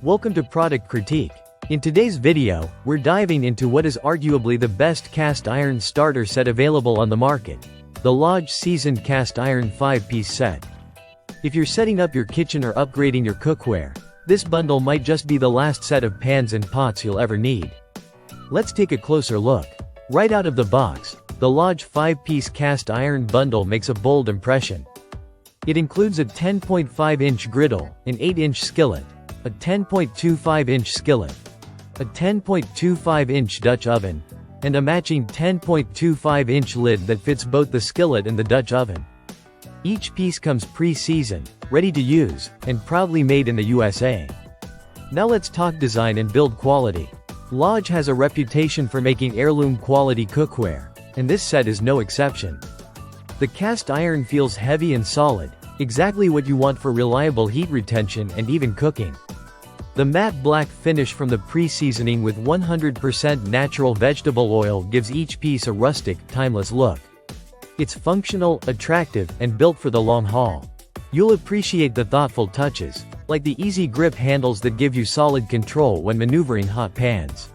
Welcome to Product Critique. In today's video, we're diving into what is arguably the best cast iron starter set available on the market, the Lodge Seasoned Cast Iron 5-piece set. If you're setting up your kitchen or upgrading your cookware, this bundle might just be the last set of pans and pots you'll ever need. Let's take a closer look. Right out of the box, the Lodge 5-piece cast iron bundle makes a bold impression. It includes a 10.5-inch griddle, an 8-inch skillet, a 10.25-inch skillet, a 10.25-inch Dutch oven, and a matching 10.25-inch lid that fits both the skillet and the Dutch oven. Each piece comes pre-seasoned, ready to use, and proudly made in the USA. Now let's talk design and build quality. Lodge has a reputation for making heirloom quality cookware, and this set is no exception. The cast iron feels heavy and solid, exactly what you want for reliable heat retention and even cooking. The matte black finish from the pre-seasoning with 100% natural vegetable oil gives each piece a rustic, timeless look. It's functional, attractive, and built for the long haul. You'll appreciate the thoughtful touches, like the easy grip handles that give you solid control when maneuvering hot pans.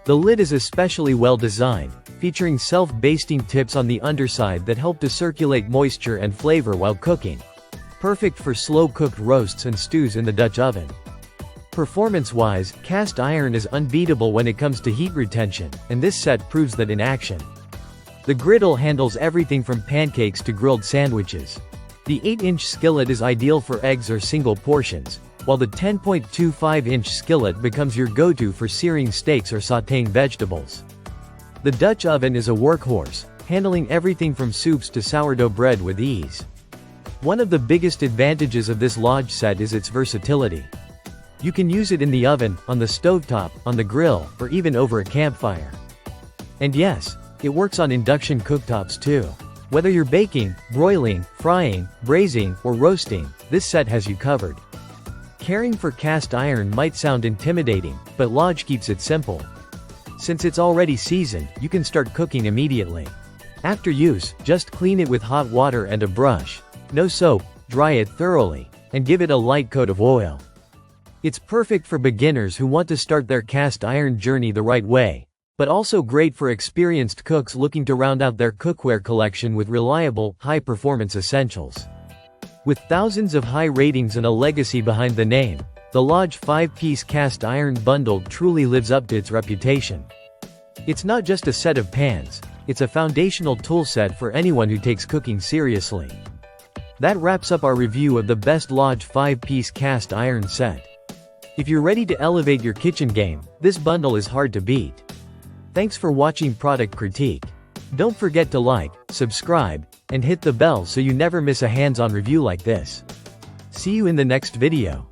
The lid is especially well designed, featuring self-basting tips on the underside that help to circulate moisture and flavor while cooking. Perfect for slow-cooked roasts and stews in the Dutch oven. Performance-wise, cast iron is unbeatable when it comes to heat retention, and this set proves that in action. The griddle handles everything from pancakes to grilled sandwiches. The 8-inch skillet is ideal for eggs or single portions, while the 10.25-inch skillet becomes your go-to for searing steaks or sautéing vegetables. The Dutch oven is a workhorse, handling everything from soups to sourdough bread with ease. One of the biggest advantages of this Lodge set is its versatility. You can use it in the oven, on the stovetop, on the grill, or even over a campfire. And yes, it works on induction cooktops too. Whether you're baking, broiling, frying, braising, or roasting, this set has you covered. Caring for cast iron might sound intimidating, but Lodge keeps it simple. Since it's already seasoned, you can start cooking immediately. After use, just clean it with hot water and a brush. No soap, dry it thoroughly, and give it a light coat of oil. It's perfect for beginners who want to start their cast iron journey the right way, but also great for experienced cooks looking to round out their cookware collection with reliable, high-performance essentials. With thousands of high ratings and a legacy behind the name, the Lodge 5-piece cast iron bundle truly lives up to its reputation. It's not just a set of pans, it's a foundational tool set for anyone who takes cooking seriously. That wraps up our review of the best Lodge 5-piece cast iron set. If you're ready to elevate your kitchen game, this bundle is hard to beat. Thanks for watching Product Critique. Don't forget to like, subscribe, and hit the bell so you never miss a hands-on review like this. See you in the next video.